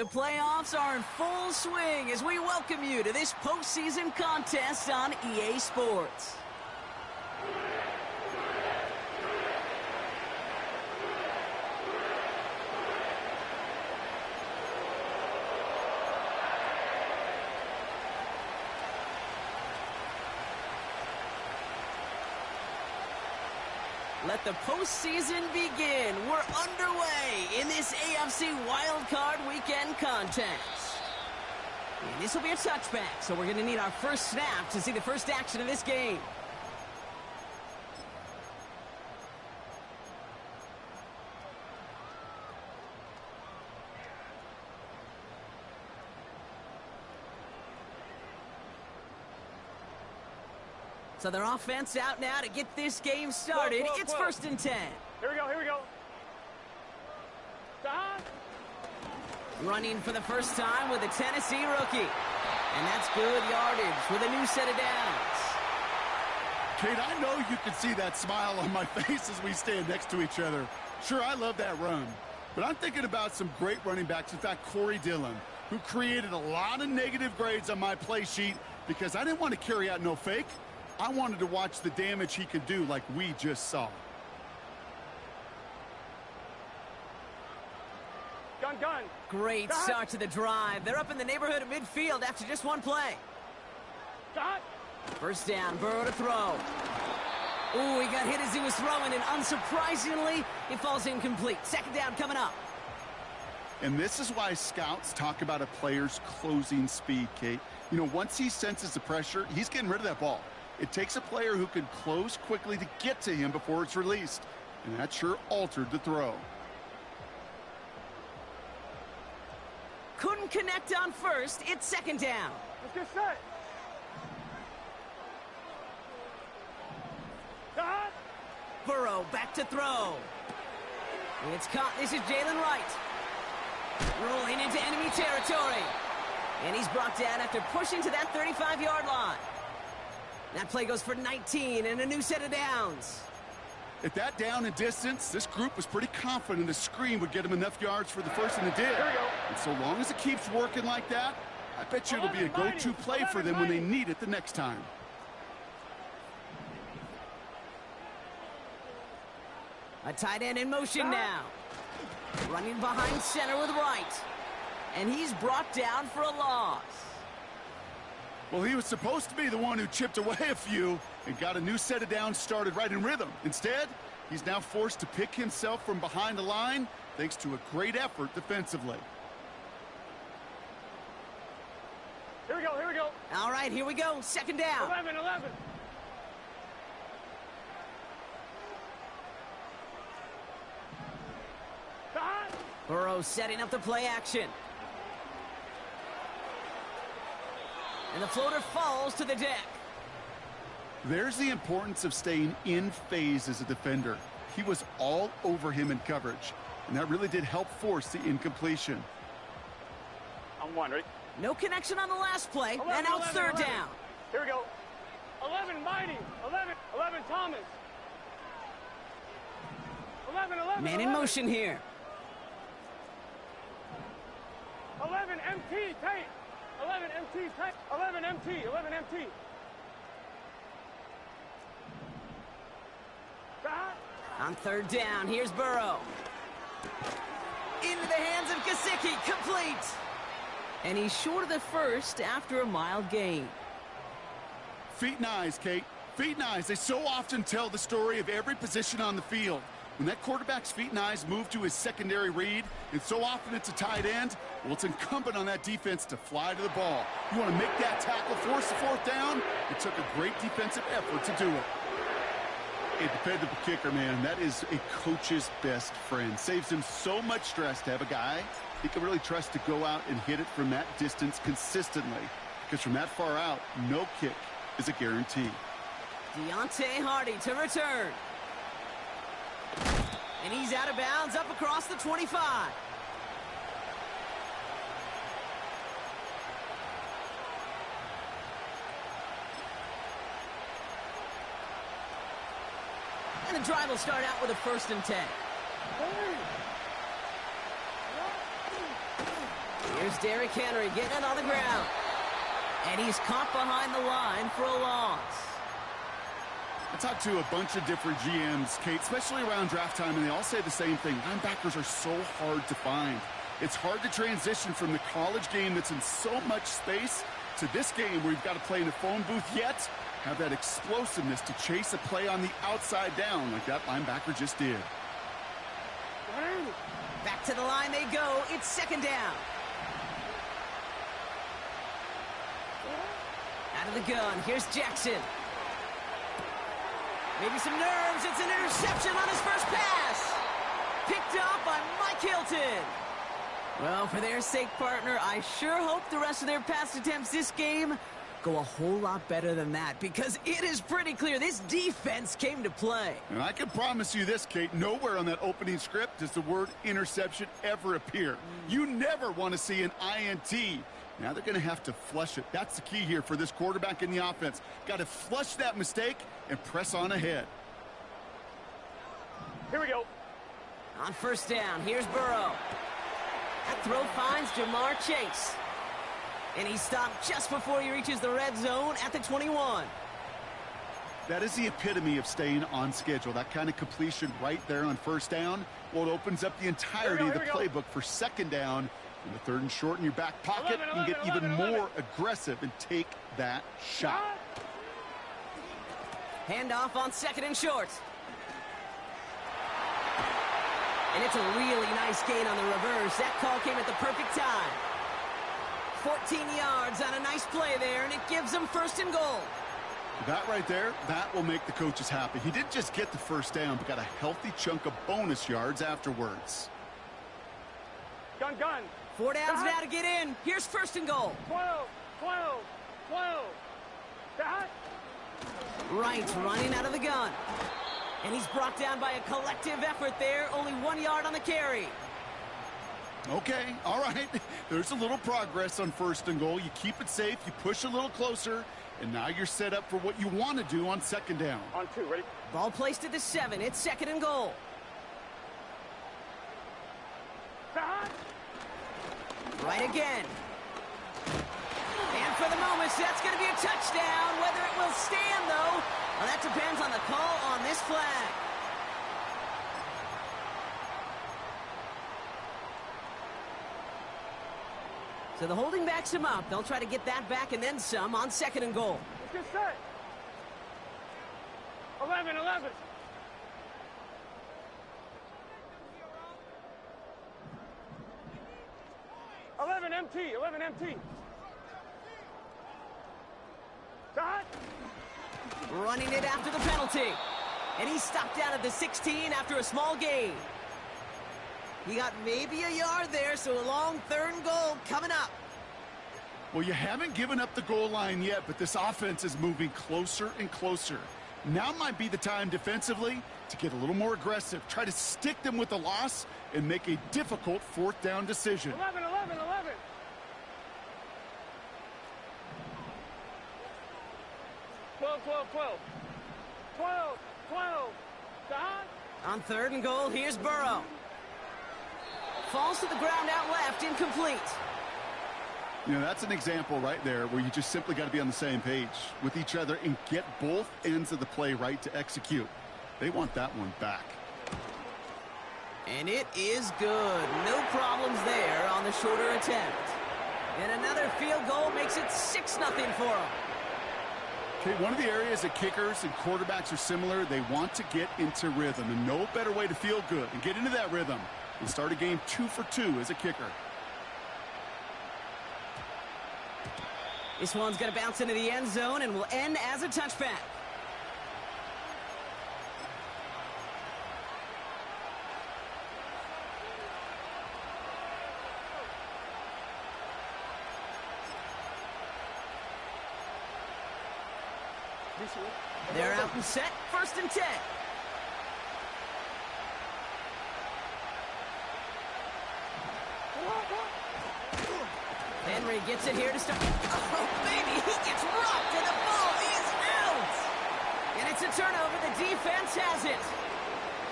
The playoffs are in full swing as we welcome you to this postseason contest on EA Sports. Let the postseason begin. We're underway in this AFC Wildcard Weekend contest. And this will be a touchback, so we're going to need our first snap to see the first action of this game. So their offense out now to get this game started. It's 1st and 10. Here we go. Running for the first time with a Tennessee rookie. And that's good yardage with a new set of downs. Kate, I know you can see that smile on my face as we stand next to each other. Sure, I love that run. But I'm thinking about some great running backs. In fact, Corey Dillon, who created a lot of negative grades on my play sheet because I didn't want to carry out no fake. I wanted to watch the damage he could do like we just saw. Gun. Great start to the drive. They're up in the neighborhood of midfield after just one play. First down, Burrow to throw. Ooh, he got hit as he was throwing, and unsurprisingly, it falls incomplete. Second down coming up. And this is why scouts talk about a player's closing speed, Kate. You know, once he senses the pressure, he's getting rid of that ball. It takes a player who can close quickly to get to him before it's released. And that sure altered the throw. Couldn't connect on first. It's second down. Let's get set. Burrow back to throw. It's caught. This is Jalen Wright. Rolling into enemy territory. And he's brought down after pushing to that 35-yard line. That play goes for 19 and a new set of downs. At that down and distance, this group was pretty confident the screen would get him enough yards for the first, and it did. And so long as it keeps working like that, I bet you it'll be a go-to play for them when they need it the next time. A tight end in motion now. Running behind center with Wright. And he's brought down for a loss. Well, he was supposed to be the one who chipped away a few and got a new set of downs started right in rhythm. Instead, he's now forced to pick himself from behind the line thanks to a great effort defensively. Here we go. All right, here we go. Second down. 11. Burrow setting up the play action. And the floater falls to the deck. There's the importance of staying in phase as a defender. He was all over him in coverage, and that really did help force the incompletion. I'm one, right? No connection on the last play, 11, and now 11, third 11. down. Here we go. 11, Mighty. 11, Thomas. 11. Man in motion here. 11, MT, Tate. 11, MT, Tate. 11, MT. On third down, here's Burrow. Into the hands of Gesicki, complete. And he's short of the first after a mild gain. Feet and eyes, Kate. Feet and eyes. They so often tell the story of every position on the field. When that quarterback's feet and eyes move to his secondary read, and so often it's a tight end, well, it's incumbent on that defense to fly to the ball. You want to make that tackle, force the fourth down? It took a great defensive effort to do it. A dependable kicker, man, that is a coach's best friend. Saves him so much stress to have a guy he can really trust to go out and hit it from that distance consistently. Because from that far out, no kick is a guarantee. Deontay Hardy to return. And he's out of bounds up across the 25. And the drive will start out with a 1st and 10. Here's Derrick Henry getting it on the ground. And he's caught behind the line for a loss. I talked to a bunch of different GMs, Kate, especially around draft time, and they all say the same thing. Linebackers are so hard to find. It's hard to transition from the college game that's in so much space to this game where you've got to play in a phone booth, yet have that explosiveness to chase a play on the outside down like that linebacker just did. Back to the line they go. It's second down. Out of the gun. Here's Jackson. Maybe some nerves. It's an interception on his first pass. Picked off by Mike Hilton. Well, for their sake, partner, I sure hope the rest of their pass attempts this game go a whole lot better than that, because it is pretty clear this defense came to play. And I can promise you this, Kate, nowhere on that opening script does the word interception ever appear. You never want to see an INT. Now they're going to have to flush it. That's the key here for this quarterback in the offense. Got to flush that mistake and press on ahead. Here we go. On first down, here's Burrow. That throw finds Jamar Chase. And he stopped just before he reaches the red zone at the 21. That is the epitome of staying on schedule. That kind of completion right there on first down. Well, it opens up the entirety of the playbook for second down. In the third and short in your back pocket, you can get even more aggressive and take that shot. Handoff on second and short. And it's a really nice gain on the reverse. That call came at the perfect time. 14 yards on a nice play there, and it gives them first and goal. That right there, that will make the coaches happy. He didn't just get the first down, but got a healthy chunk of bonus yards afterwards. Gun. 4 downs now to get in. Here's first and goal. 12. Dot. Wright running out of the gun. And he's brought down by a collective effort there. Only 1 yard on the carry. Okay, all right. There's a little progress on first and goal. You keep it safe, you push a little closer, and now you're set up for what you want to do on second down. On 2, ready? Ball placed at the 7. It's second and goal. Dot. Right again. And for the moment, that's going to be a touchdown. Whether it will stand, though, well, that depends on the call on this flag. So the holding backs him up. They'll try to get that back and then some on second and goal. Let's get set. 11. 11 MT. Dot. Running it after the penalty. And he stopped down at the 16 after a small gain. He got maybe a yard there, so a long third and goal coming up. Well, you haven't given up the goal line yet, but this offense is moving closer and closer. Now might be the time defensively to get a little more aggressive. Try to stick them with the loss and make a difficult fourth down decision. 11. 12. Dot. On third and goal, here's Burrow. Falls to the ground out left, incomplete. You know, that's an example right there where you just simply got to be on the same page with each other and get both ends of the play right to execute. They want that one back. And it is good. No problems there on the shorter attempt. And another field goal makes it 6-0 for them. Okay, one of the areas that kickers and quarterbacks are similar, they want to get into rhythm. And no better way to feel good and get into that rhythm than start a game 2 for 2 as a kicker. This one's going to bounce into the end zone and will end as a touchback. They're out and set. First and 10. Henry gets it here to start. Oh, baby, he gets rocked, and the ball is out. And it's a turnover. The defense has it.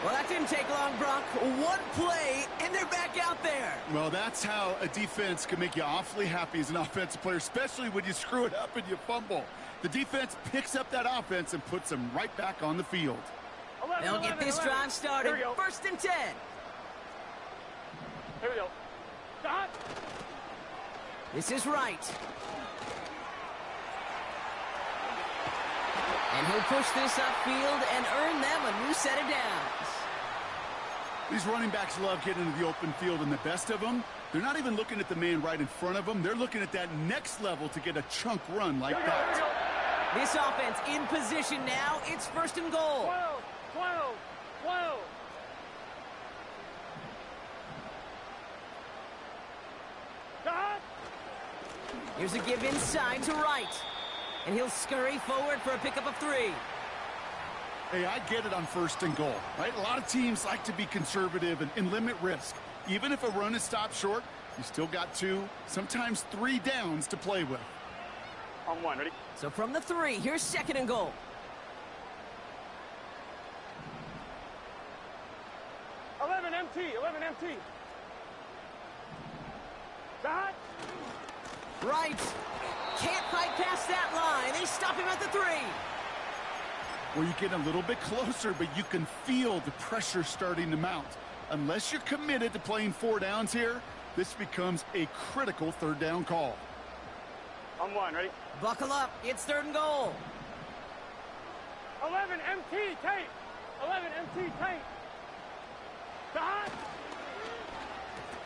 Well, that didn't didn't take long, Brock. One play, and they're back out there. Well, that's how a defense can make you awfully happy as an offensive player, especially when you screw it up and you fumble. The defense picks up that offense and puts them right back on the field. 11, They'll get this 11. drive started. Here we go. 1st and 10. Here we go. Stop. This is right. And he'll push this upfield and earn them a new set of downs. These running backs love getting into the open field, and the best of them, they're not even looking at the man right in front of them. They're looking at that next level to get a chunk run like that. This offense in position now. It's 1st and goal. 12, 12, 12. Stop. Here's a give inside to right. And he'll scurry forward for a pickup of 3. Hey, I get it on 1st and goal, right? A lot of teams like to be conservative and limit risk. Even if a run is stopped short, you still got 2, sometimes 3 downs to play with. On 1, ready? So from the 3, here's 2nd and goal. MT, 11 MT. Stop. Right. Can't fight past that line. They stop him at the 3. Well, you get a little bit closer, but you can feel the pressure starting to mount. Unless you're committed to playing 4 downs here, this becomes a critical 3rd down call. On 1, ready? Buckle up. It's 3rd and goal. 11 MT, tape. 11 MT, tape. Stop.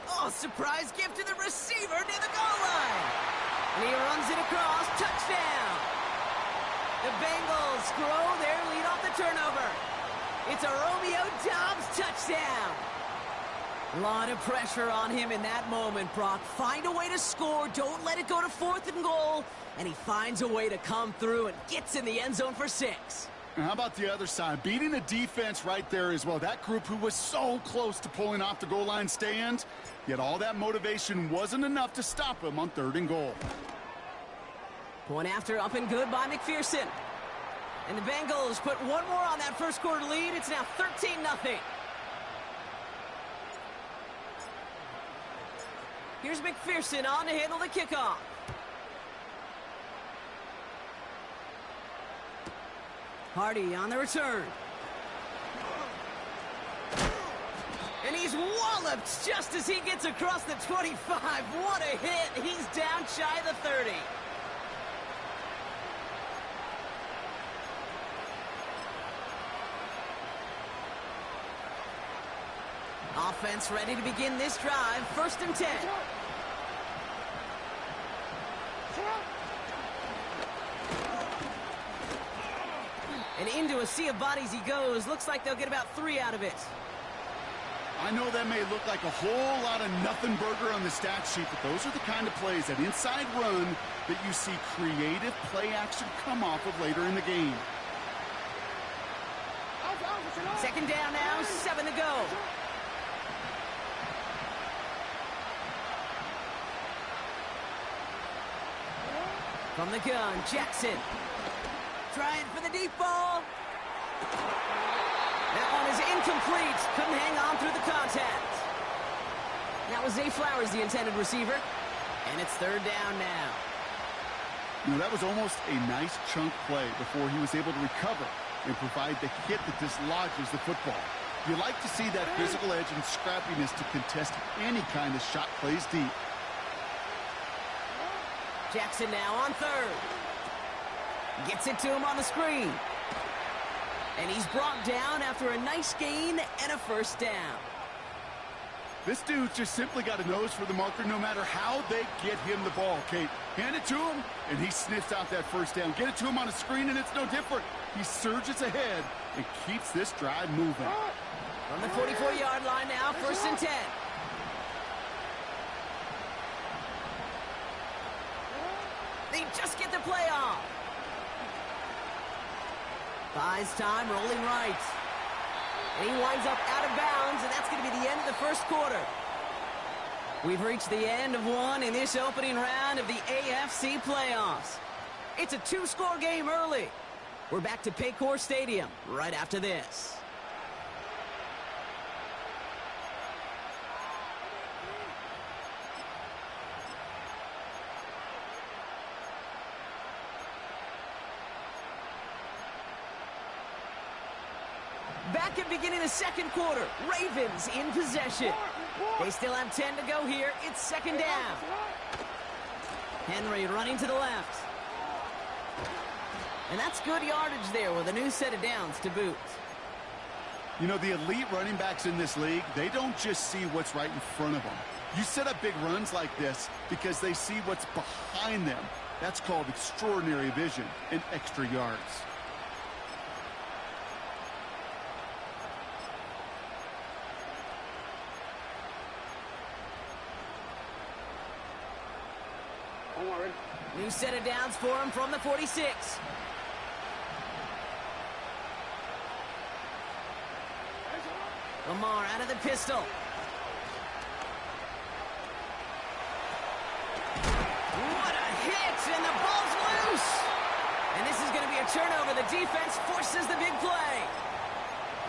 Oh, surprise gift to the receiver near the goal line. And he runs it across. Touchdown. The Bengals grow their lead off the turnover. It's a Romeo Doubs touchdown. A lot of pressure on him in that moment, Brock. Find a way to score. Don't let it go to 4th and goal. And he finds a way to come through and gets in the end zone for 6. And how about the other side? Beating the defense right there as well. That group who was so close to pulling off the goal line stand, yet all that motivation wasn't enough to stop him on 3rd and goal. Point after, up and good by McPherson. And the Bengals put one more on that 1st quarter lead. It's now 13-0. Here's McPherson on to handle the kickoff. Hardy on the return. And he's walloped just as he gets across the 25. What a hit. He's down shy of the 30. Offense ready to begin this drive. 1st and 10. And into a sea of bodies he goes. Looks like they'll get about 3 out of it. I know that may look like a whole lot of nothing burger on the stat sheet, but those are the kind of plays, that inside run, that you see creative play action come off of later in the game. 2nd down now, 7 to go. From the gun, Jackson. Trying for the deep ball. That one is incomplete. Couldn't hang on through the contact. That was Zay Flowers, the intended receiver. And it's 3rd down now. You know, that was almost a nice chunk play before he was able to recover and provide the hit that dislodges the football. You like to see that physical edge and scrappiness to contest any kind of shot plays deep. Jackson now on 3rd. Gets it to him on the screen. And he's brought down after a nice gain and a 1st down. This dude just simply got a nose for the marker no matter how they get him the ball, Kate. Hand it to him, and he sniffs out that 1st down. Get it to him on a screen, and it's no different. He surges ahead and keeps this drive moving. From the 44-yard line now, 1st and 10. They just get the play off. Buys time, rolling right. And he winds up out of bounds, and that's going to be the end of the 1st quarter. We've reached the end of one in this opening round of the AFC playoffs. It's a 2-score game early. We're back to Paycor Stadium right after this. Back at beginning of the second quarter. Ravens in possession. They still have 10 to go here. It's second down. Henry running to the left. And that's good yardage there with a new set of downs to boot. You know, the elite running backs in this league, they don't just see what's right in front of them. You set up big runs like this because they see what's behind them. That's called extraordinary vision and extra yards. New set of downs for him from the 46. Lamar out of the pistol. What a hit, and the ball's loose. And this is going to be a turnover. The defense forces the big play.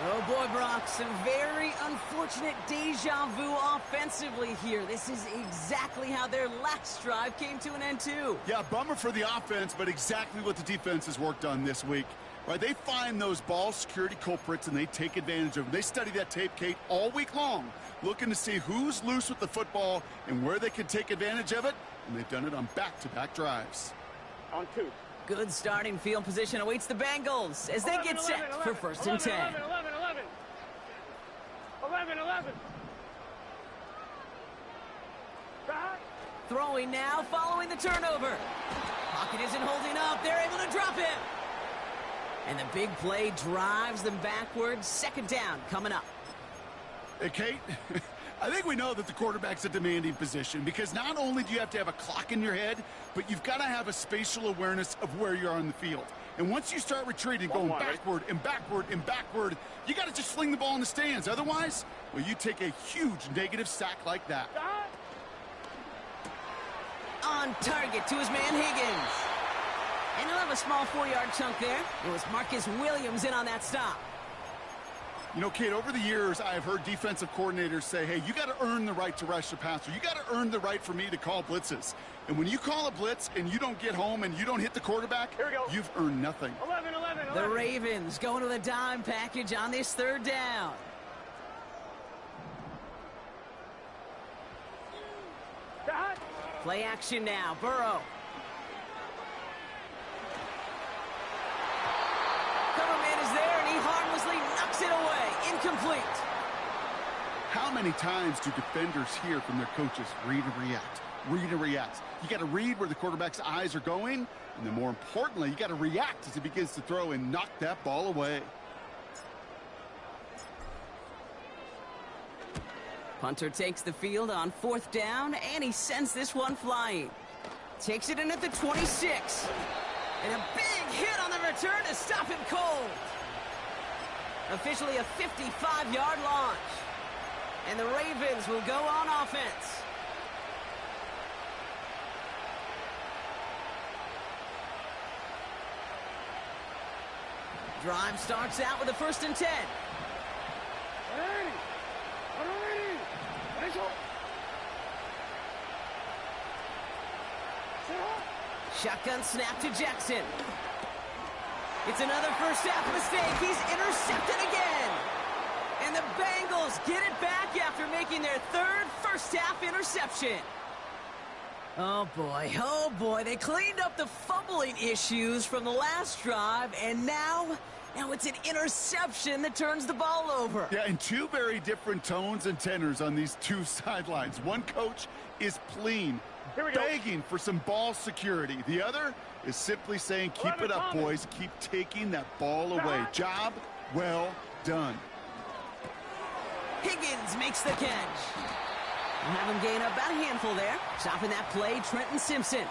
Oh, boy, Brock, some very unfortunate deja vu offensively here. This is exactly how their last drive came to an end, too. Yeah, bummer for the offense, but exactly what the defense has worked on this week. Right, they find those ball security culprits, and they take advantage of them. They study that tape, Kate, all week long, looking to see who's loose with the football and where they can take advantage of it, and they've done it on back-to-back drives. On 2. Good starting field position awaits the Bengals as they get set for first and 10. 11. Throwing now following the turnover. Pocket isn't holding up. They're able to drop him. And the big play drives them backwards. Second down coming up. Hey, Kate, I think we know that the quarterback's a demanding position because not only do you have to have a clock in your head, but you've got to have a spatial awareness of where you are on the field. And once you start retreating, going backward and backward and backward, you got to just fling the ball in the stands. Otherwise, well, you take a huge negative sack like that. On target to his man Higgins. And he'll have a small 4-yard chunk there. It was Marcus Williams in on that stop. You know, Kate, over the years, I have heard defensive coordinators say, hey, you got to earn the right to rush the passer. You got to earn the right for me to call blitzes. And when you call a blitz and you don't get home and you don't hit the quarterback, you've earned nothing. 11. The Ravens going with a dime package on this third down. Play action now. Burrow. Cover man is there, and he harmlessly knocks it away. Incomplete. How many times do defenders hear from their coaches, read and react, read and react? You got to read where the quarterback's eyes are going, and then more importantly, you got to react as he begins to throw and knock that ball away. Punter takes the field on fourth down, and he sends this one flying. Takes it in at the 26. And a big hit on the return to stop him cold. Officially a 55-yard launch. And the Ravens will go on offense. Drive starts out with a first and 10. Shotgun snap to Jackson. It's another first half mistake. He's intercepted again. And the Bengals get it back after making their third first half interception. Oh boy, they cleaned up the fumbling issues from the last drive, and now it's an interception that turns the ball over. Yeah, and two very different tones and tenors on these two sidelines. One coach is pleading, begging for some ball security. The other is simply saying, keep it up, boys. Keep taking that ball away. Job well done. Higgins makes the catch. We'll have him gain up about a handful there. Stopping that play, Trenton Simpson.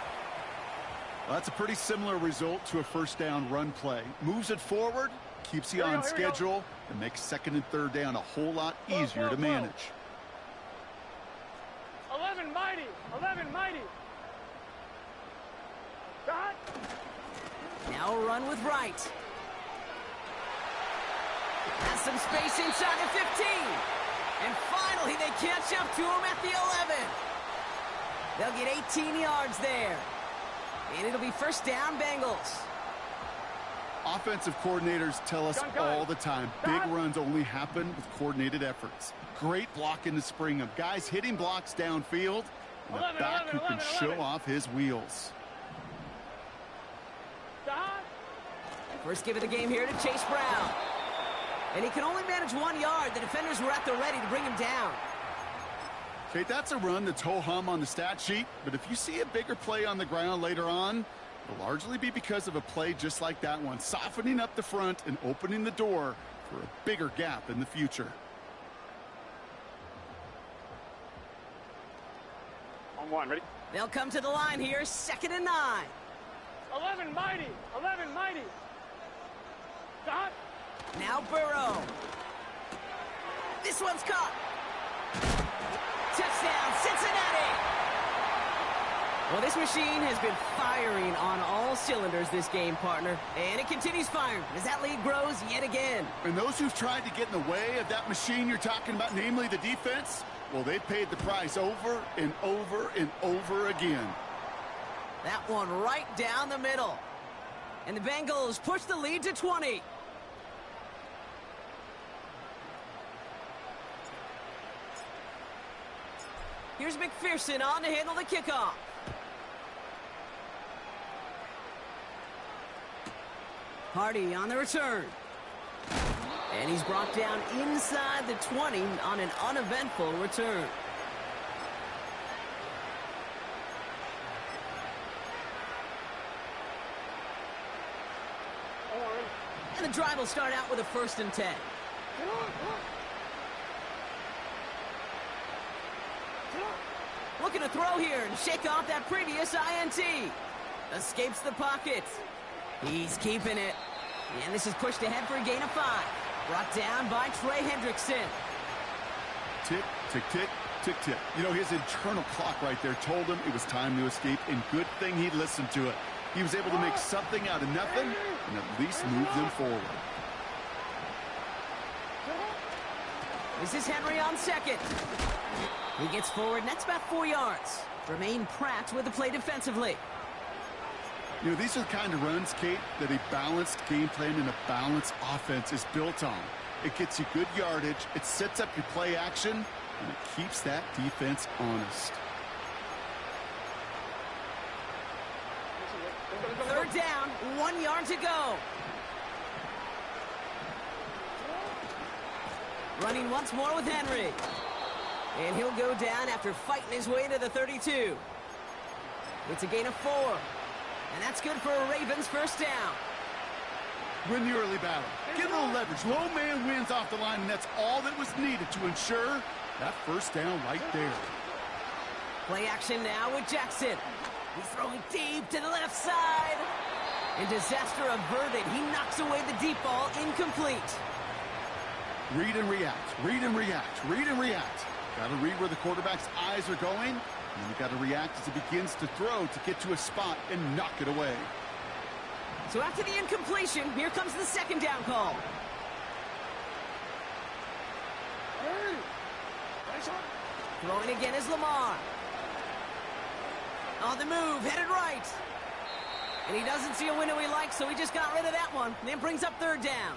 Well, that's a pretty similar result to a first down run play. Moves it forward, keeps you on schedule, and makes second and third down a whole lot easier to manage. 11 mighty. Now a run with Wright. Has some space inside the 15. And finally, they catch up to him at the 11. They'll get 18 yards there. And it'll be first down, Bengals. Offensive coordinators tell us all the time, big runs only happen with coordinated efforts. Great block in the spring of guys hitting blocks downfield, and a back who can show off his wheels. First give of the game here to Chase Brown. And he can only manage 1 yard. The defenders were at the ready to bring him down. Okay, that's a run that's ho-hum on the stat sheet, but if you see a bigger play on the ground later on, it'll largely be because of a play just like that one, softening up the front and opening the door for a bigger gap in the future. On one, ready? They'll come to the line here, 2nd and 9. 11 mighty, 11 mighty. Stop. Now Burrow. This one's caught. Touchdown, Cincinnati! Well, this machine has been firing on all cylinders this game, partner. And it continues firing as that lead grows yet again. And those who've tried to get in the way of that machine you're talking about, namely the defense, well, they paid the price over and over and over again. That one right down the middle. And the Bengals push the lead to 20. Here's McPherson on to handle the kickoff. Hardy on the return. And he's brought down inside the 20 on an uneventful return. And the drive will start out with a 1st and 10. Looking to throw here and shake off that previous INT. Escapes the pocket. He's keeping it. And this is pushed ahead for a gain of 5. Brought down by Trey Hendrickson. Tick, tick, tick, tick, tick. You know, his internal clock right there told him it was time to escape, and good thing he listened to it. He was able to make something out of nothing and at least move them forward. This is Henry on 2nd. He gets forward, and that's about 4 yards. Jermaine Pratt with the play defensively. You know, these are the kind of runs, Kate, that a balanced game plan and a balanced offense is built on. It gets you good yardage, it sets up your play action, and it keeps that defense honest. 3rd down, 1 yard to go. Running once more with Henry. And he'll go down after fighting his way to the 32. It's a gain of 4. And that's good for a Ravens 1st down. Win the early battle. Get a little leverage. Low man wins off the line, and that's all that was needed to ensure that 1st down right there. Play action now with Jackson. He's throwing deep to the left side. And disaster averted. He knocks away the deep ball, incomplete. Read and react. Read and react. Read and react. Got to read where the quarterback's eyes are going, and you got to react as he begins to throw to get to a spot and knock it away. So after the incompletion, here comes the 2nd down call. Throwing again is Lamar. On the move, headed right. And he doesn't see a window he likes, so he just got rid of that one. And then brings up 3rd down.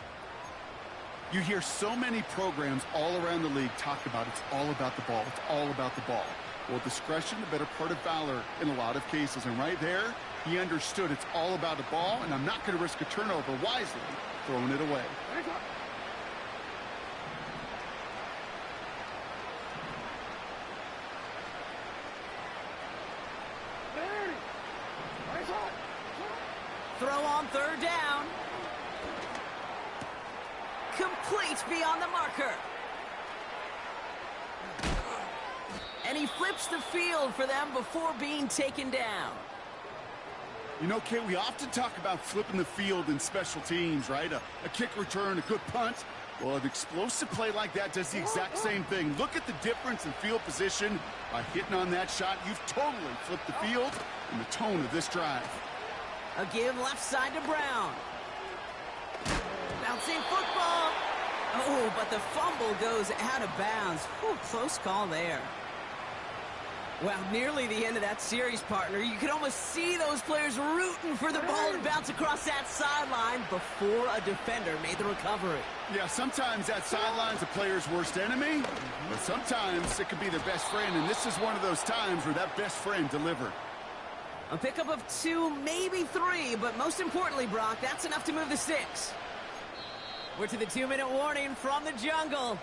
You hear so many programs all around the league talk about it's all about the ball. It's all about the ball. Well, discretion, the better part of valor in a lot of cases. And right there, he understood it's all about the ball, and I'm not going to risk a turnover wisely, throwing it away. Throw on 3rd down. Complete beyond the marker. And he flips the field for them before being taken down. You know, Kate, we often talk about flipping the field in special teams, right? A kick return, a good punt. Well, an explosive play like that does the exact same thing. Look at the difference in field position. By hitting on that shot, you've totally flipped the field and the tone of this drive. A give left side to Brown. Bouncing football. Oh, but the fumble goes out of bounds. Whew, close call there. Well, nearly the end of that series, partner. You could almost see those players rooting for the ball to bounce across that sideline before a defender made the recovery. Yeah, sometimes that sideline's a player's worst enemy, but sometimes it could be their best friend, and this is one of those times where that best friend delivered. A pickup of 2, maybe 3, but most importantly, Brock, that's enough to move the sticks. We're to the 2-minute warning from the jungle.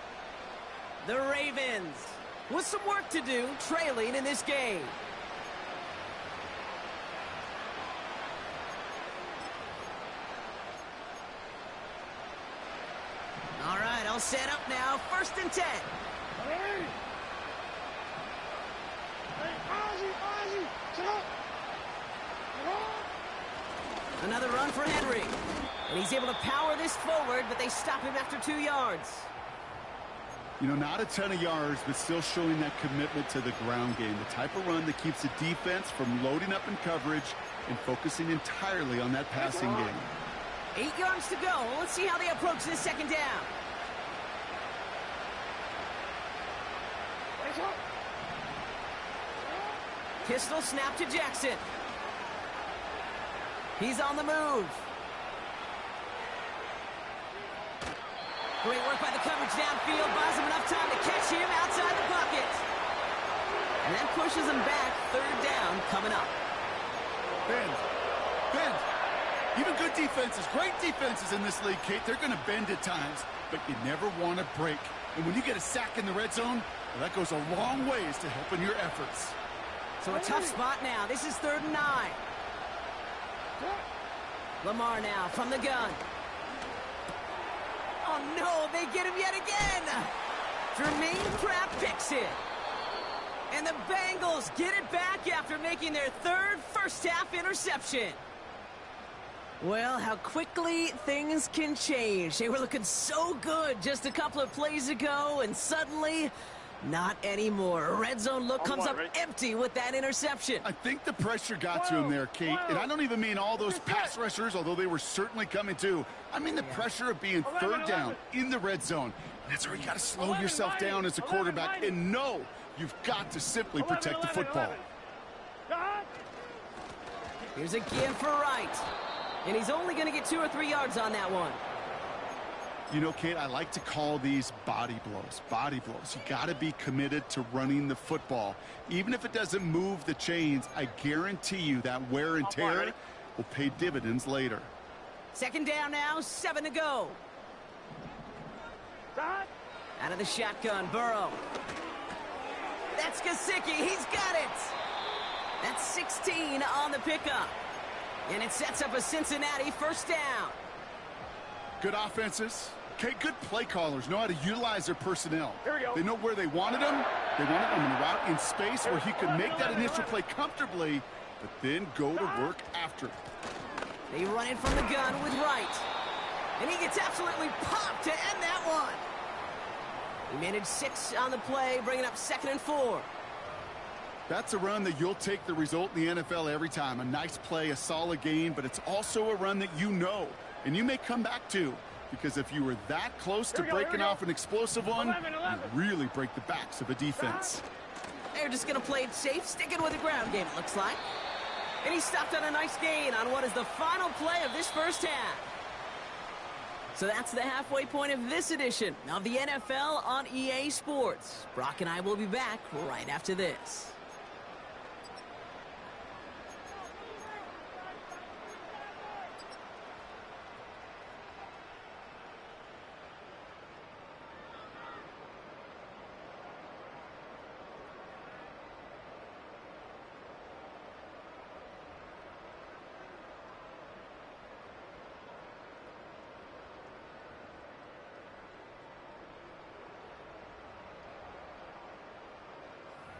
The Ravens with some work to do, trailing in this game. All right, I'll set up now. 1st and 10. Hey! Ozzy! Sit up! Another run for Henry. And he's able to power this forward, but they stop him after 2 yards. You know, not a ton of yards, but still showing that commitment to the ground game. The type of run that keeps the defense from loading up in coverage and focusing entirely on that passing game. 8 yards to go. Let's see how they approach this 2nd down. Pistol snap to Jackson. He's on the move. Great work by the coverage downfield. Buys him enough time to catch him outside the pocket. And that pushes him back. 3rd down coming up. Bend. Even good defenses, great defenses in this league, Kate, they're going to bend at times, but you never want to break. And when you get a sack in the red zone, well, that goes a long ways to helping your efforts. So a tough spot now. This is 3rd and 9. Lamar now from the gun. Oh, no, they get him yet again. Jermaine Pratt picks it. And the Bengals get it back after making their 3rd first-half interception. Well, how quickly things can change. They were looking so good just a couple of plays ago, and suddenly, not anymore. A red zone look comes up empty with that interception. I think the pressure got to him there, Kate. And I don't even mean all those pass rushers, although they were certainly coming too. I mean the pressure of being 3rd down in the red zone. And that's where you got to slow yourself down as a quarterback and know you've got to simply protect the football. Here's a give for Wright. And he's only going to get 2 or 3 yards on that one. You know, Kate, I like to call these body blows. Body blows. You got to be committed to running the football. Even if it doesn't move the chains, I guarantee you that wear and tear will pay dividends later. 2nd down now, 7 to go. Out of the shotgun, Burrow. That's Gesicki. He's got it. That's 16 on the pickup. And it sets up a Cincinnati 1st down. Good offenses. Okay, good play callers know how to utilize their personnel. Here we go. They know where they wanted them. They wanted them in route in space where he could make that initial play comfortably, but then go to work after it. They run it from the gun with Wright. And he gets absolutely popped to end that one. He managed 6 on the play, bringing up 2nd and 4. That's a run that you'll take the result in the NFL every time. A nice play, a solid game, but it's also a run that you know, and you may come back to, because if you were that close to breaking off an explosive one, you really break the backs of a defense. They're just going to play it safe, sticking with the ground game, it looks like. And he stopped on a nice gain on what is the final play of this 1st half. So that's the halfway point of this edition of the NFL on EA Sports. Brock and I will be back right after this.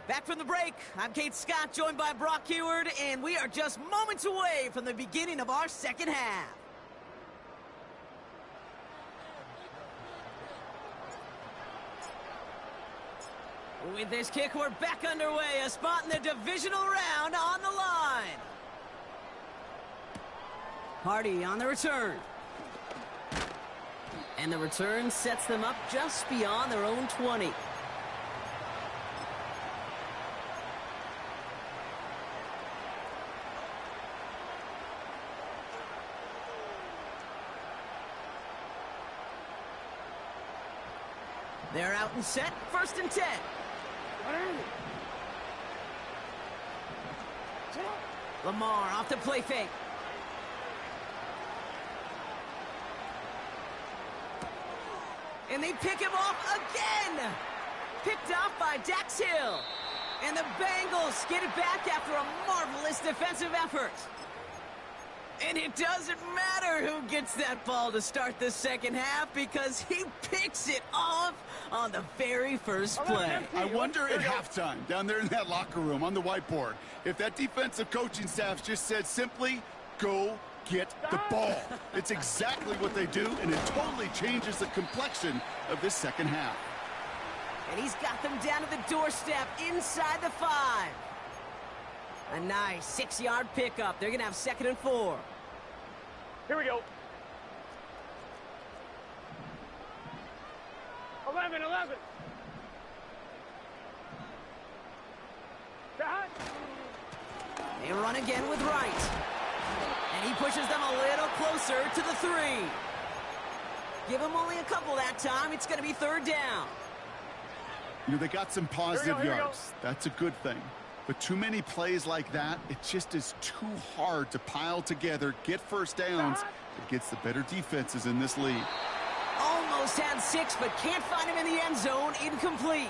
Back from the break, I'm Kate Scott, joined by Brock Heward, and we are just moments away from the beginning of our 2nd half. With this kick, we're back underway, a spot in the divisional round on the line. Hardy on the return. And the return sets them up just beyond their own 20. They're out and set, 1st and 10. Lamar off the play fake. And they pick him off again. Picked off by Dax Hill. And the Bengals get it back after a marvelous defensive effort. And it doesn't matter who gets that ball to start the second half because he picks it off on the very first play. I wonder at halftime, down there in that locker room on the whiteboard, if that defensive coaching staff just said simply, go get the ball. It's exactly what they do, and it totally changes the complexion of this second half. And he's got them down to the doorstep inside the 5. A nice 6-yard pickup. They're going to have 2nd and 4. Here we go. 11. They run again with Wright. And he pushes them a little closer to the 3. Give him only a couple that time. It's going to be 3rd down. You know, they got some positive yards. That's a good thing. But too many plays like that, it just is too hard to pile together, get first downs against the better defenses in this league. Almost had 6, but can't find him in the end zone. Incomplete.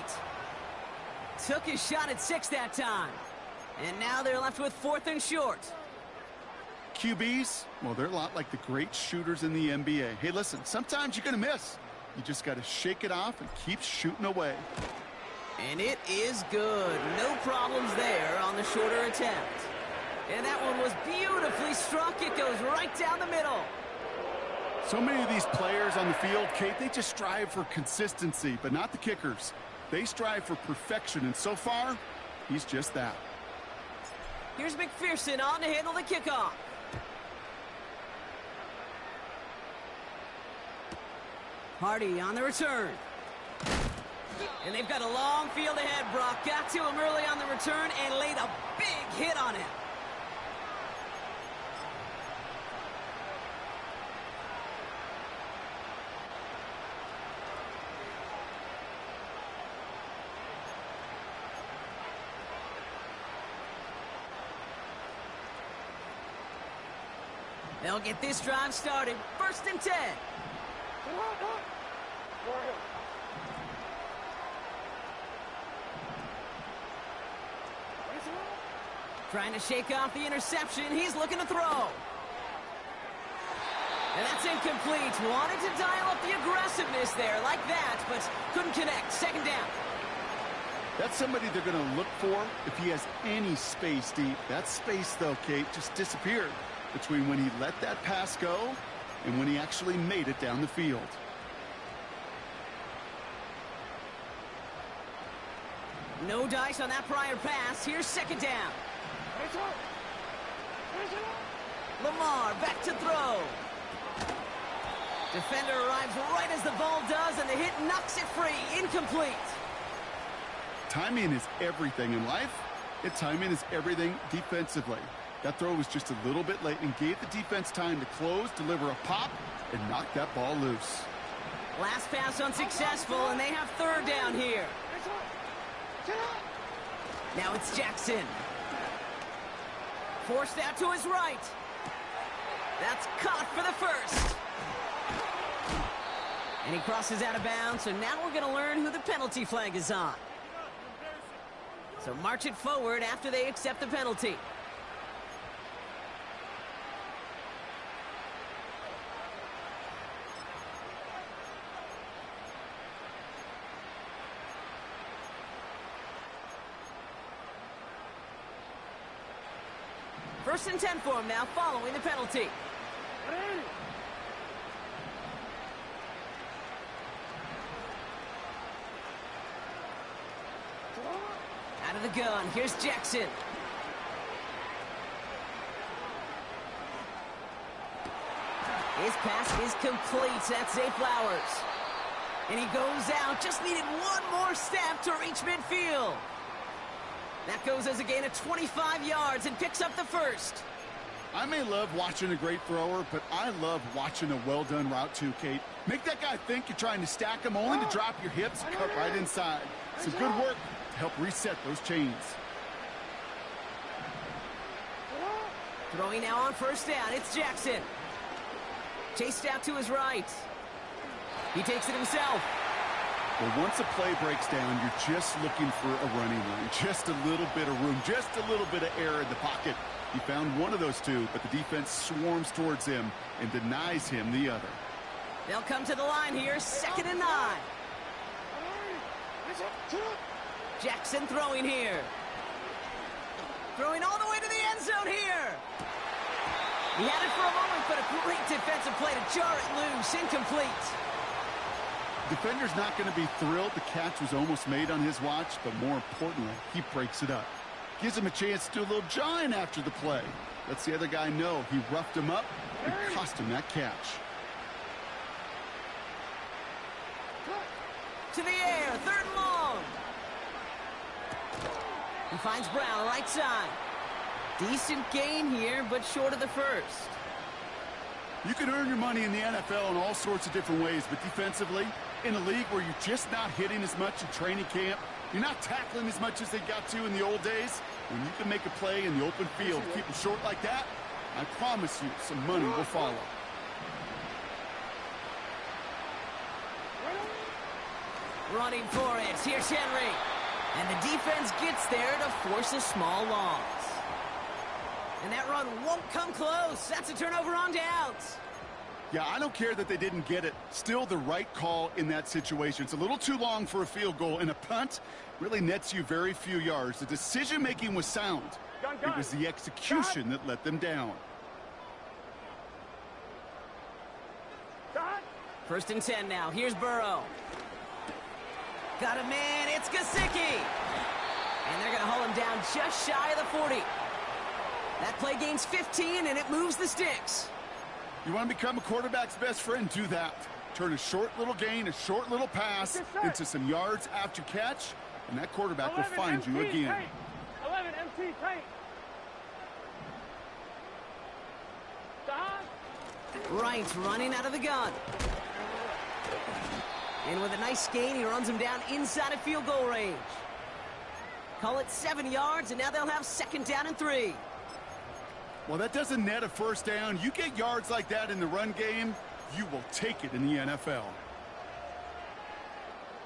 Took his shot at 6 that time. And now they're left with 4th and short. QBs, well, they're a lot like the great shooters in the NBA. Hey, listen, sometimes you're going to miss. You just got to shake it off and keep shooting away. And it is good. No problems there on the shorter attempt. And that one was beautifully struck. It goes right down the middle. So many of these players on the field, Kate, they just strive for consistency, but not the kickers. They strive for perfection, and so far, he's just that. Here's McPherson on to handle the kickoff. Hardy on the return. And they've got a long field ahead. Brock got to him early on the return and laid a big hit on him. They'll get this drive started. 1st and 10. Trying to shake off the interception. He's looking to throw. And that's incomplete. Wanted to dial up the aggressiveness there like that, but couldn't connect. 2nd down. That's somebody they're going to look for if he has any space deep. That space, though, Kate, just disappeared between when he let that pass go and when he actually made it down the field. No dice on that prior pass. Here's 2nd down. Lamar back to throw. Defender arrives right as the ball does, and the hit knocks it free. Incomplete. Timing is everything in life, and timing is everything defensively. That throw was just a little bit late and gave the defense time to close, deliver a pop, and knock that ball loose. Last pass unsuccessful, and they have 3rd down here. Now it's Jackson. Forced out to his right. That's caught for the 1st. And he crosses out of bounds, so now we're going to learn who the penalty flag is on. So march it forward after they accept the penalty. First and 10 for him now, following the penalty. Out of the gun, here's Jackson. His pass is complete. That's Zay Flowers. And he goes out, just needed one more step to reach midfield. That goes as a gain of 25 yards and picks up the 1st. I may love watching a great thrower, but I love watching a well-done route too, Kate. Make that guy think you're trying to stack him, only to drop your hips and cut right inside. Some good work to help reset those chains. Throwing now on first down, it's Jackson. Chased out to his right. He takes it himself. Well, once a play breaks down, you're just looking for a running lane. Just a little bit of room, just a little bit of air in the pocket. He found one of those two, but the defense swarms towards him and denies him the other. They'll come to the line here, 2nd and 9. Jackson throwing here. Throwing all the way to the end zone here. He had it for a moment, but a great defensive play to jar it loose. Incomplete. Defender's not going to be thrilled the catch was almost made on his watch, but more importantly, he breaks it up. Gives him a chance to do a little jawing after the play. Lets the other guy know he roughed him up and cost him that catch. To the air, 3rd and long. He finds Brown, right side. Decent gain here, but short of the first. You can earn your money in the NFL in all sorts of different ways, but defensively, in a league where you're just not hitting as much in training camp, you're not tackling as much as they got to in the old days, when you can make a play in the open field, keep them short like that, I promise you some money will follow. Running for it, here's Henry. And the defense gets there to force a small loss. And that run won't come close. That's a turnover on downs. Yeah, I don't care that they didn't get it. Still the right call in that situation. It's a little too long for a field goal, and a punt really nets you very few yards. The decision-making was sound. It was the execution that let them down. 1st and 10 now. Here's Burrow. Got a man. It's Gesicki. And they're going to haul him down just shy of the 40. That play gains 15, and it moves the sticks. You want to become a quarterback's best friend? Do that. Turn a short little gain, a short little pass into some yards after catch, and that quarterback will find you again. 11 MT tank. Right, running out of the gun. And with a nice gain, he runs him down inside of field goal range. Call it 7 yards, and now they'll have 2nd down and 3. Well, that doesn't net a first down. You get yards like that in the run game, you will take it in the NFL.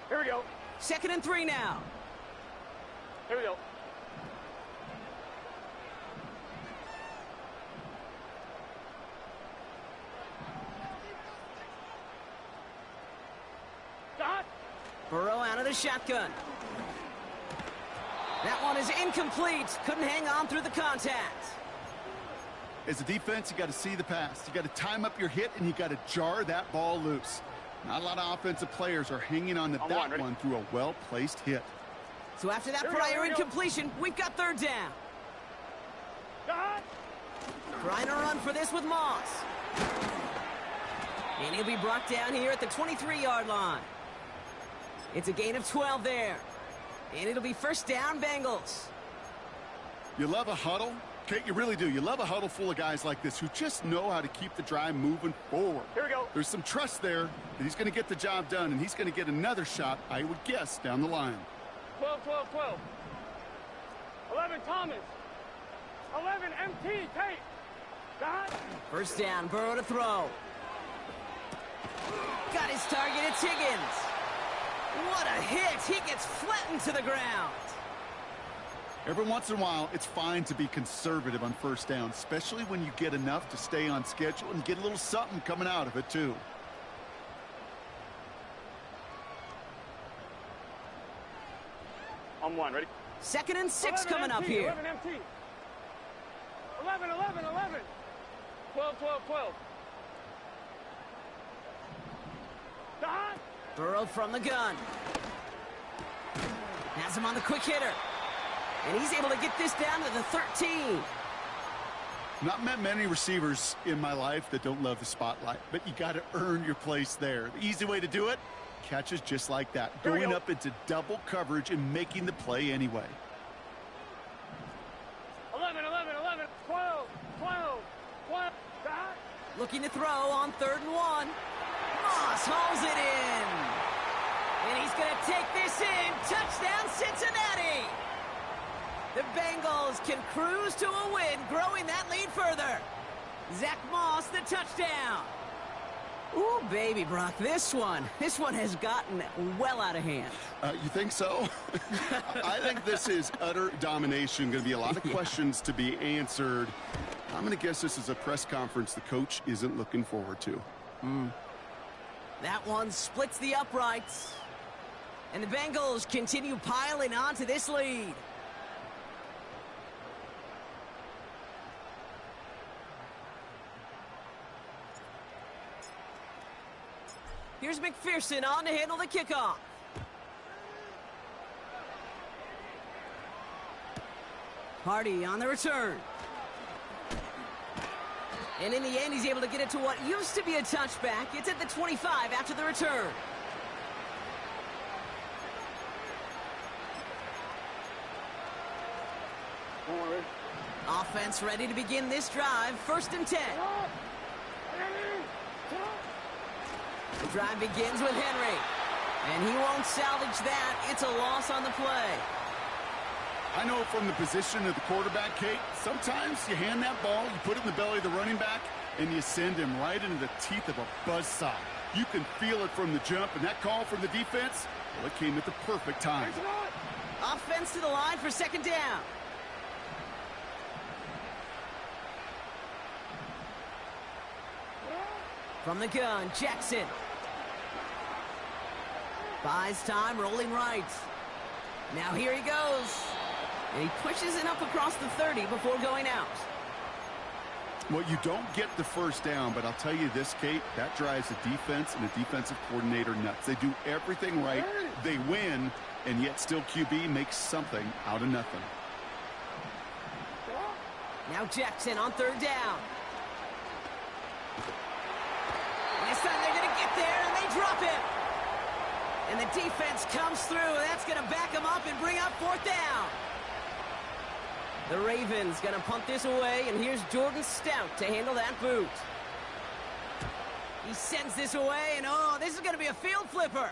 Here we go. 2nd and 3 now. Here we go. Burrow out of the shotgun. That one is incomplete. Couldn't hang on through the contact. As a defense, you got to see the pass. You got to time up your hit, and you got to jar that ball loose. Not a lot of offensive players are hanging on to that one through a well-placed hit. So after that prior incompletion, we've got 3rd down. Trying to run for this with Moss. And he'll be brought down here at the 23-yard line. It's a gain of 12 there. And it'll be 1st down, Bengals. You love a huddle? Kate, you really do. You love a huddle full of guys like this who just know how to keep the drive moving forward. Here we go. There's some trust there that he's going to get the job done, and he's going to get another shot, I would guess, down the line. 12, 12, 12. 11 Thomas. 11 MT Tate. 1st down, Burrow to throw. Got his target, it's Higgins. What a hit! He gets flattened to the ground. Every once in a while, it's fine to be conservative on 1st down, especially when you get enough to stay on schedule and get a little something coming out of it, too. On 1, ready? 2nd and 6 coming up here. 11 MT. 11, 11, 11. 12, 12, 12. Burrow from the gun. Has him on the quick hitter. And he's able to get this down to the 13. Not met many receivers in my life that don't love the spotlight, but you got to earn your place there. The easy way to do it, catches just like that, going up into double coverage and making the play anyway. 11, 11, 11, 12, 12. Looking to throw on 3rd and 1. Moss hauls it in. And he's going to take this in. Touchdown, Cincinnati. The Bengals can cruise to a win, growing that lead further. Zach Moss, the touchdown. Ooh, baby, Brock, this one has gotten well out of hand. You think so? I think this is utter domination. Going to be a lot of questions to be answered. I'm going to guess this is a press conference the coach isn't looking forward to. That one splits the uprights. And the Bengals continue piling on to this lead. Here's McPherson on to handle the kickoff. Hardy on the return. And in the end, he's able to get it to what used to be a touchback. It's at the 25 after the return. Offense ready to begin this drive. 1st and 10. The drive begins with Henry. And he won't salvage that. It's a loss on the play. I know from the position of the quarterback, Kate, sometimes you hand that ball, you put it in the belly of the running back, and you send him right into the teeth of a buzzsaw. You can feel it from the jump, and that call from the defense, well, it came at the perfect time. Offense to the line for 2nd down. From the gun, Jackson. Buys time, rolling right. Now here he goes. And he pushes it up across the 30 before going out. Well, you don't get the 1st down, but I'll tell you this, Kate, that drives the defense and the defensive coordinator nuts. They do everything right. They win, and yet still QB makes something out of nothing. Now Jackson on 3rd down. This time they're going to get there, and they drop it. And the defense comes through, and that's going to back them up and bring up 4th down. The Ravens going to punt this away, and here's Jordan Stout to handle that boot. He sends this away, and oh, this is going to be a field flipper.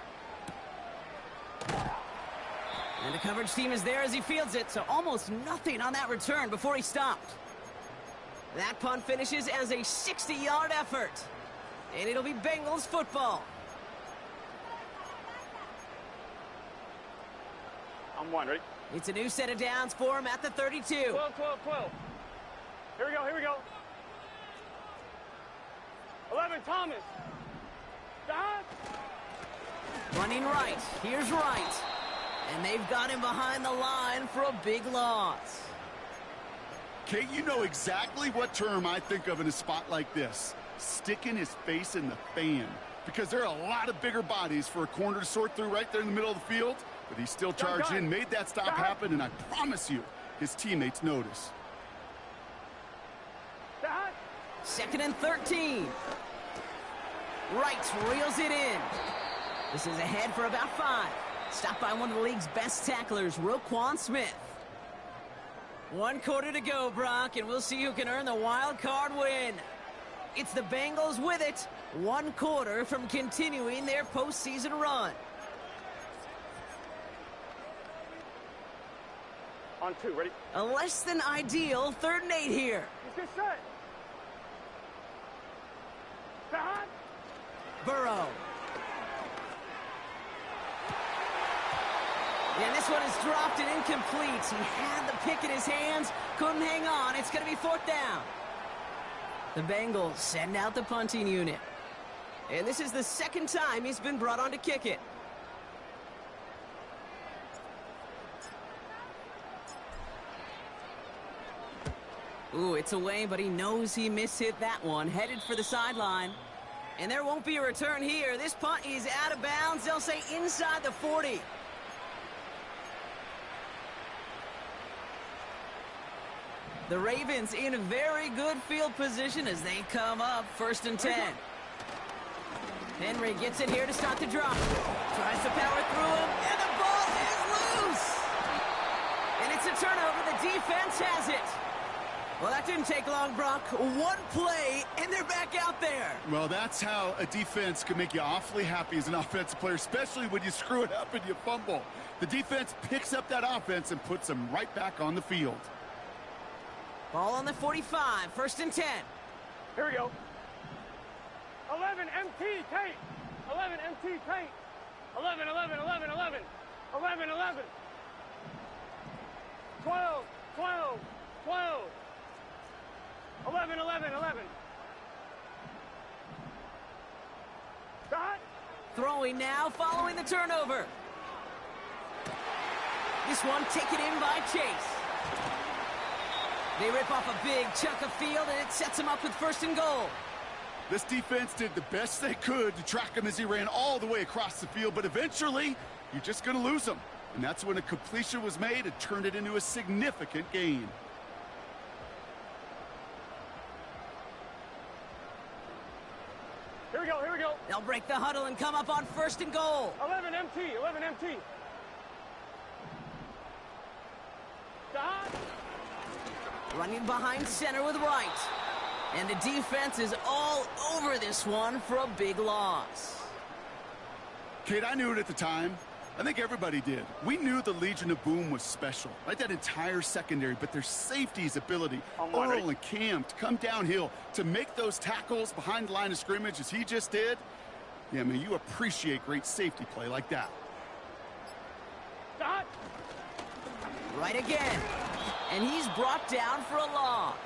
And the coverage team is there as he fields it, so almost nothing on that return before he stopped. That punt finishes as a 60-yard effort. And it'll be Bengals football. I'm 1, ready? It's a new set of downs for him at the 32. 12, 12, 12. Here we go. 11, Thomas. Dodge. Running right. Here's Wright. And they've got him behind the line for a big loss. Kate, you know exactly what term I think of in a spot like this. Sticking his face in the fan. Because there are a lot of bigger bodies for a corner to sort through right there in the middle of the field. But he still charged in, made that stop happen, and I promise you, his teammates notice. 2nd and 13. Wright reels it in. This is ahead for about 5. Stopped by one of the league's best tacklers, Roquan Smith. 1 quarter to go, Brock, and we'll see who can earn the wild card win. It's the Bengals with it, 1 quarter from continuing their postseason run. On 2, ready? A less than ideal 3rd and 8 here. Let's get set. Dodge. Burrow. And this one is dropped and incomplete. He had the pick in his hands, couldn't hang on. It's going to be 4th down. The Bengals send out the punting unit. And this is the 2nd time he's been brought on to kick it. Ooh, it's away, but he knows he mishit that one. Headed for the sideline. And there won't be a return here. This punt is out of bounds. They'll say inside the 40. The Ravens in a very good field position as they come up 1st and 10. Henry gets it here to start the drop. Tries to power through him, and the ball is loose. And it's a turnover. The defense has it. Well, that didn't take long, Brock. One play, and they're back out there. Well, that's how a defense can make you awfully happy as an offensive player, especially when you screw it up and you fumble. The defense picks up that offense and puts them right back on the field. Ball on the 45, 1st and 10. Here we go. 11 MT tape. 11 MT tape. 11, 11, 11, 11. 11, 11. 12, 12, 12. 11, 11, 11. Dot. Throwing now, following the turnover. This one taken in by Chase. They rip off a big chunk of field, and it sets them up with 1st and goal. This defense did the best they could to track him as he ran all the way across the field, but eventually, you're just going to lose him. And that's when a completion was made and turned it into a significant gain. Here we go, here we go. They'll break the huddle and come up on 1st and goal. 11 MT, 11 MT. Dot. Running behind center with Wright. And the defense is all over this one for a big loss. Kate, I knew it at the time. I think everybody did. We knew the Legion of Boom was special, right? That entire secondary, but their safety's ability, Earl and Cam, to come downhill, to make those tackles behind the line of scrimmage as he just did. Yeah, man, you appreciate great safety play like that. Dot. Right again. And he's brought down for a loss.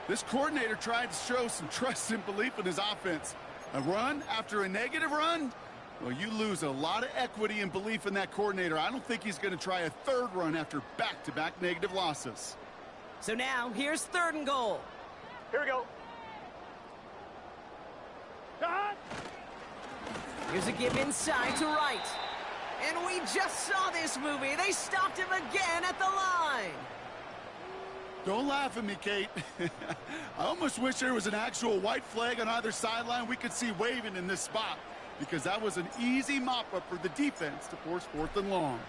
This coordinator tried to show some trust and belief in his offense. A run after a negative run? Well, you lose a lot of equity and belief in that coordinator. I don't think he's going to try a 3rd run after back-to-back negative losses. So now, here's 3rd and goal. Here we go. Dot. Here's a give inside to Wright. And we just saw this movie. They stopped him again at the line. Don't laugh at me, Kate. I almost wish there was an actual white flag on either sideline we could see waving in this spot, because that was an easy mop-up for the defense to force 4th and long.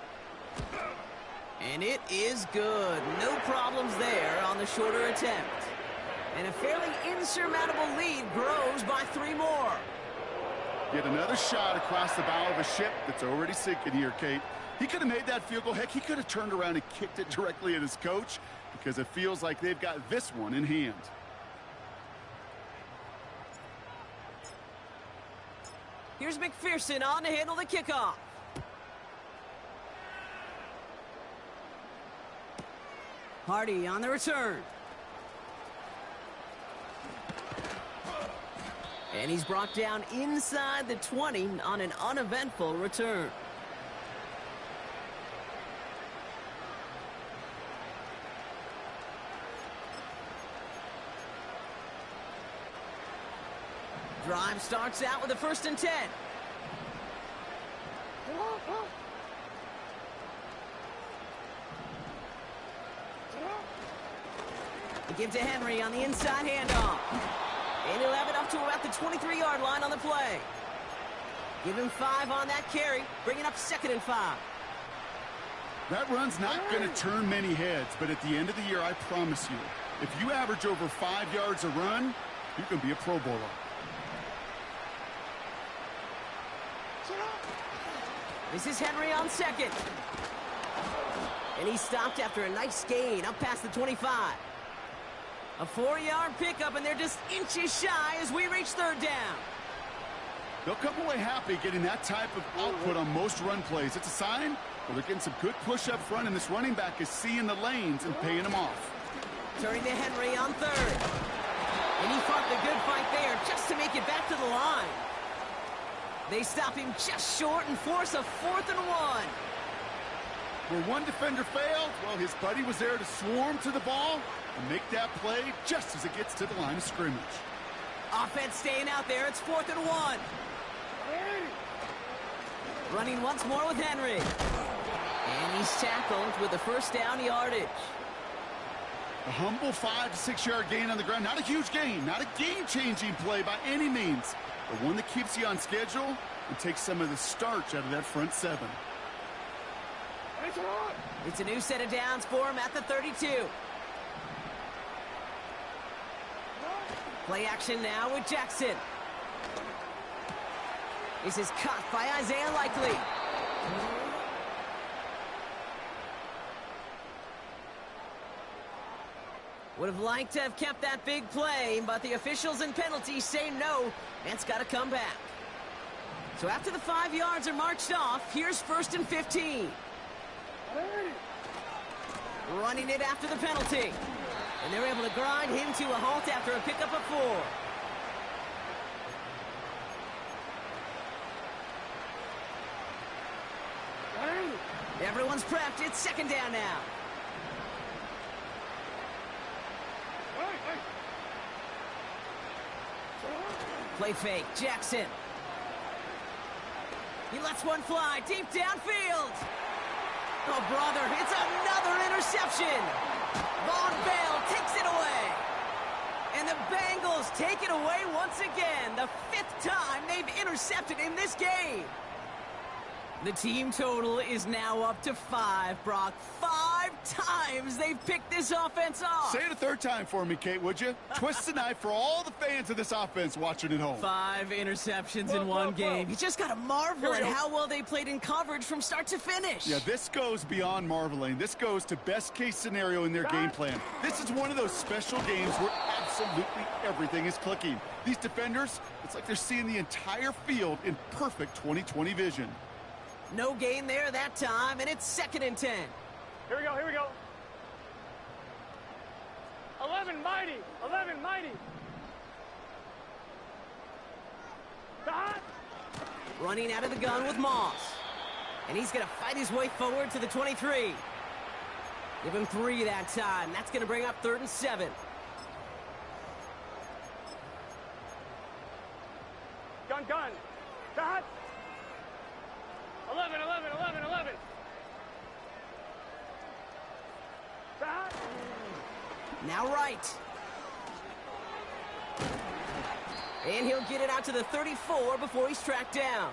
And it is good. No problems there on the shorter attempt. And a fairly insurmountable lead grows by 3 more. Yet another shot across the bow of a ship that's already sinking here, Kate. He could have made that field goal. Heck, he could have turned around and kicked it directly at his coach, because it feels like they've got this one in hand. Here's McPherson on to handle the kickoff. Hardy on the return. And he's brought down inside the 20 on an uneventful return. Drive starts out with a 1st and 10. They give to Henry on the inside handoff. And he'll have it up to about the 23-yard line on the play. Give him 5 on that carry, bringing up 2nd and 5. That run's not going to turn many heads, but at the end of the year, I promise you, if you average over 5 yards a run, you can be a Pro Bowler. This is Henry on 2nd. And he stopped after a nice gain up past the 25. A 4-yard pickup, and they're just inches shy as we reach 3rd down. They'll come away happy getting that type of output on most run plays. It's a sign well, they're getting some good push up front, and this running back is seeing the lanes and paying them off. Turning to Henry on 3rd. And he fought the good fight there just to make it back to the line. They stop him just short and force a 4th and 1. Where one defender failed, well, his buddy was there to swarm to the ball and make that play just as it gets to the line of scrimmage. Offense staying out there. It's 4th and 1. Running once more with Henry. And he's tackled with the 1st down yardage. A humble 5 to 6 yard gain on the ground. Not a huge gain, not a game-changing play by any means, but one that keeps you on schedule and takes some of the starch out of that front 7. It's a new set of downs for him at the 32. Play action now with Jackson. This is caught by Isaiah Likely. Would have liked to have kept that big play, but the officials and penalties say no, and it's got to come back. So after the 5 yards are marched off, here's 1st and 15. Running it after the penalty. And they're able to grind him to a halt after a pickup of 4. Everyone's prepped. It's 2nd down now. Play fake. Jackson. He lets one fly deep downfield. Oh, brother, it's another interception. Von Bell takes it away. And the Bengals take it away once again. The 5th time they've intercepted in this game. The team total is now up to 5, Brock. 5 times they've picked this offense off. Say it a 3rd time for me, Kate, would you? Twist the knife for all the fans of this offense watching at home. 5 interceptions in one game. You just got to marvel at how well they played in coverage from start to finish. Yeah, this goes beyond marveling. This goes to best-case scenario in their game plan. This is one of those special games where absolutely everything is clicking. These defenders, it's like they're seeing the entire field in perfect 20/20 vision. No gain there that time, and it's 2nd and 10. Here we go, here we go. 11 mighty, 11 mighty. Dot. Running out of the gun with Moss. And he's going to fight his way forward to the 23. Give him 3 that time. That's going to bring up 3rd and 7. Gun, gun. Dot. 11, 11, 11, 11. Dot. Now right. And he'll get it out to the 34 before he's tracked down.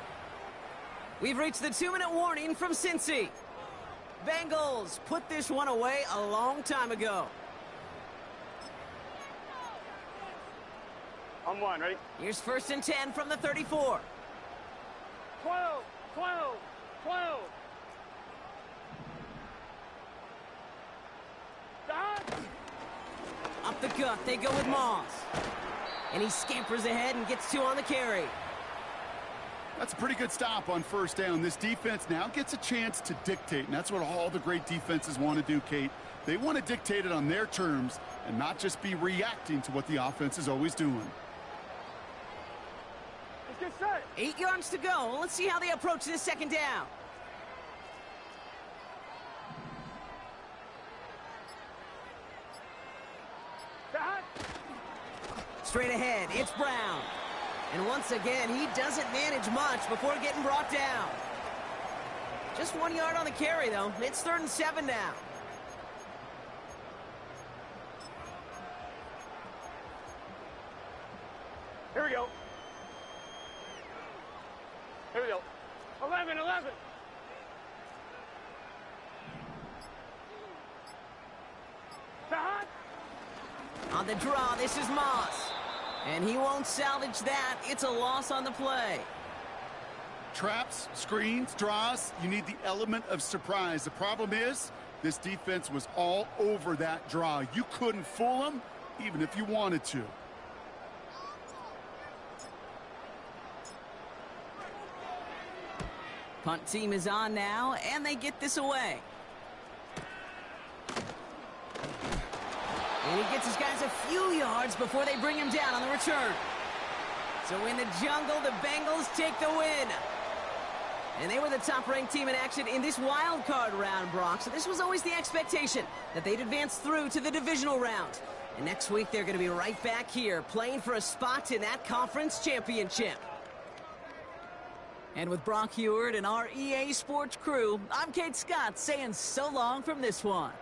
We've reached the 2-minute warning from Cincy. Bengals put this one away a long time ago. On 1, ready? Here's 1st and 10 from the 34. 12, 12, 12. Dot. Up the gut, they go with Moss. And he scampers ahead and gets 2 on the carry. That's a pretty good stop on 1st down. This defense now gets a chance to dictate, and that's what all the great defenses want to do, Kate. They want to dictate it on their terms and not just be reacting to what the offense is always doing. Let's get set. 8 yards to go. Let's see how they approach this 2nd down. Dot. Straight ahead, it's Brown. And once again, he doesn't manage much before getting brought down. Just 1 yard on the carry, though. It's 3rd and 7 now. Here we go. Here we go. 11, 11. Dot. On the draw, this is Moss. And he won't salvage that. It's a loss on the play. Traps, screens, draws, you need the element of surprise. The problem is, this defense was all over that draw. You couldn't fool them, even if you wanted to. Punt team is on now, and they get this away. And he gets his guys a few yards before they bring him down on the return. So in the jungle, the Bengals take the win. And they were the top-ranked team in action in this wild card round, Brock. So this was always the expectation that they'd advance through to the divisional round. And next week, they're going to be right back here playing for a spot in that conference championship. And with Brock Heward and our EA Sports crew, I'm Kate Scott saying so long from this one.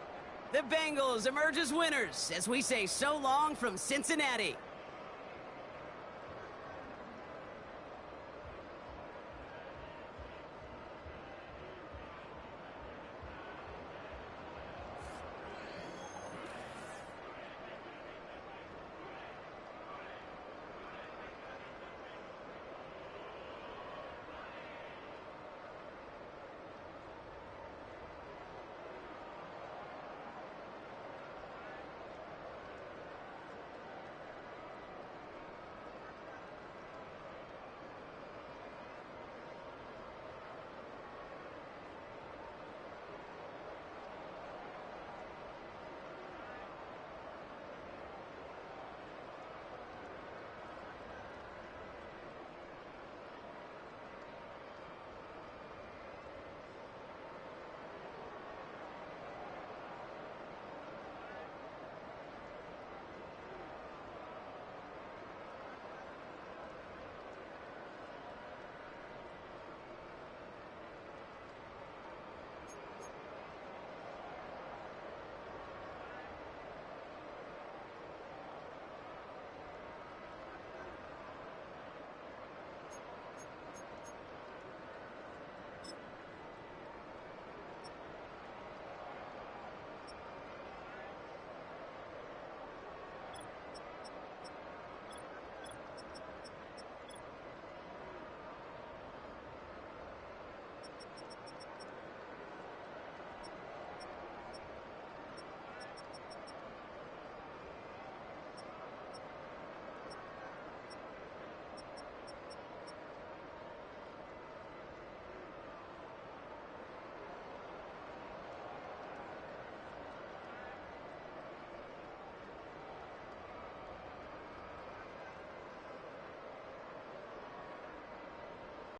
The Bengals emerge as winners as we say so long from Cincinnati.